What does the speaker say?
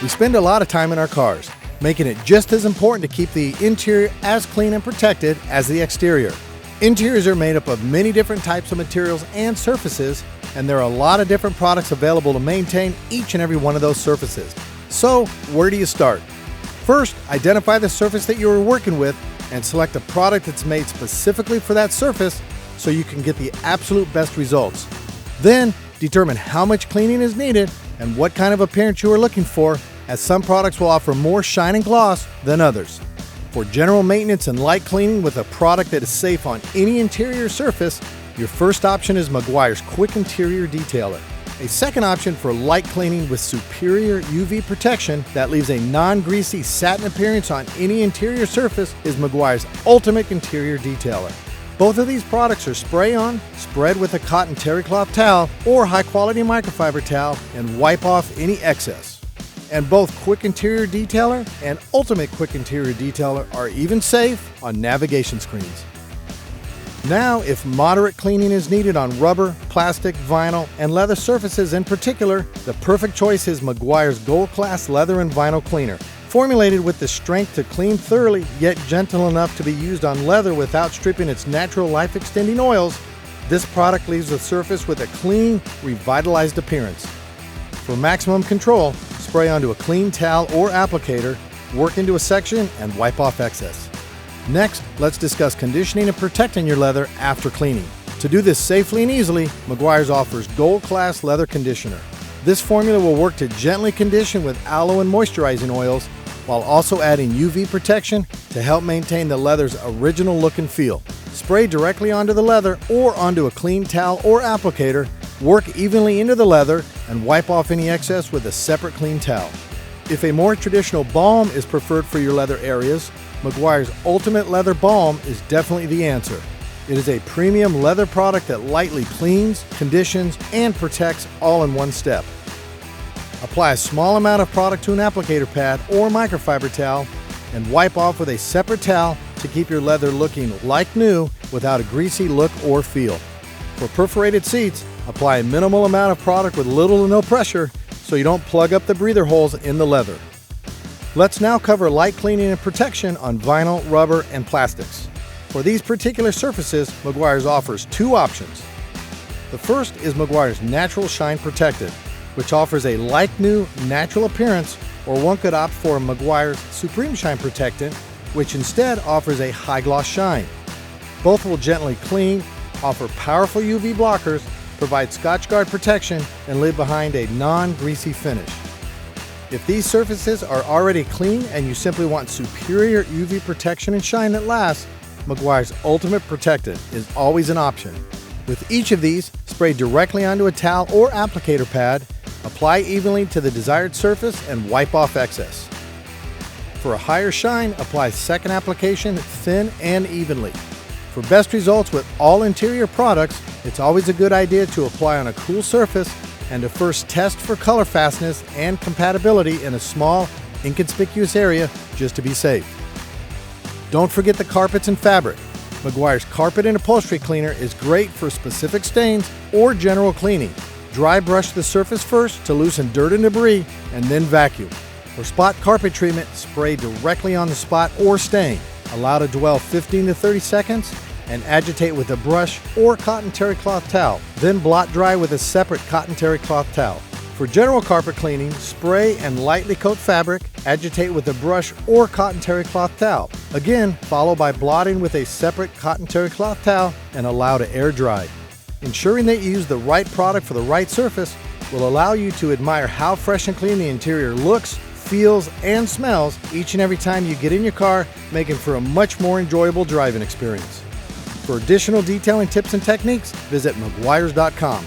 We spend a lot of time in our cars, making it just as important to keep the interior as clean and protected as the exterior. Interiors are made up of many different types of materials and surfaces, and there are a lot of different products available to maintain each and every one of those surfaces. So, where do you start? First, identify the surface that you are working with and select a product that's made specifically for that surface so you can get the absolute best results. Then, determine how much cleaning is needed and what kind of appearance you are looking for, as some products will offer more shine and gloss than others. For general maintenance and light cleaning with a product that is safe on any interior surface, your first option is Meguiar's Quik Interior Detailer. A second option for light cleaning with superior UV protection that leaves a non-greasy satin appearance on any interior surface is Meguiar's Ultimate Interior Detailer. Both of these products are spray-on, spread with a cotton terry cloth towel or high-quality microfiber towel, and wipe off any excess. And both Quik Interior Detailer and Ultimate Quik Interior Detailer are even safe on navigation screens. Now, if moderate cleaning is needed on rubber, plastic, vinyl, and leather surfaces in particular, the perfect choice is Meguiar's Gold Class Leather and Vinyl Cleaner. Formulated with the strength to clean thoroughly, yet gentle enough to be used on leather without stripping its natural life-extending oils, this product leaves the surface with a clean, revitalized appearance. For maximum control, spray onto a clean towel or applicator, work into a section, and wipe off excess. Next, let's discuss conditioning and protecting your leather after cleaning. To do this safely and easily, Meguiar's offers Gold Class Leather Conditioner. This formula will work to gently condition with aloe and moisturizing oils, while also adding UV protection to help maintain the leather's original look and feel. Spray directly onto the leather or onto a clean towel or applicator, work evenly into the leather, and wipe off any excess with a separate clean towel. If a more traditional balm is preferred for your leather areas, Meguiar's Ultimate Leather Balm is definitely the answer. It is a premium leather product that lightly cleans, conditions, and protects all in one step. Apply a small amount of product to an applicator pad or microfiber towel and wipe off with a separate towel to keep your leather looking like new without a greasy look or feel. For perforated seats, apply a minimal amount of product with little to no pressure so you don't plug up the breather holes in the leather. Let's now cover light cleaning and protection on vinyl, rubber, and plastics. For these particular surfaces, Meguiar's offers two options. The first is Meguiar's Natural Shine Protectant, which offers a like-new natural appearance, or one could opt for Meguiar's Supreme Shine Protectant, which instead offers a high-gloss shine. Both will gently clean, offer powerful UV blockers, provide Scotch Guard protection, and leave behind a non-greasy finish. If these surfaces are already clean and you simply want superior UV protection and shine that lasts, Meguiar's Ultimate Protectant is always an option. With each of these, spray directly onto a towel or applicator pad, apply evenly to the desired surface, and wipe off excess. For a higher shine, apply second application thin and evenly. For best results with all interior products, it's always a good idea to apply on a cool surface and to first test for color fastness and compatibility in a small, inconspicuous area just to be safe. Don't forget the carpets and fabric. Meguiar's Carpet and Upholstery Cleaner is great for specific stains or general cleaning. Dry brush the surface first to loosen dirt and debris, and then vacuum. For spot carpet treatment, spray directly on the spot or stain. Allow to dwell 15 to 30 seconds, and agitate with a brush or cotton terry cloth towel. Then blot dry with a separate cotton terry cloth towel. For general carpet cleaning, spray and lightly coat fabric, agitate with a brush or cotton terry cloth towel. Again, follow by blotting with a separate cotton terry cloth towel and allow to air dry. Ensuring that you use the right product for the right surface will allow you to admire how fresh and clean the interior looks, feels, and smells each and every time you get in your car, making for a much more enjoyable driving experience. For additional detailing tips and techniques, visit Meguiars.com.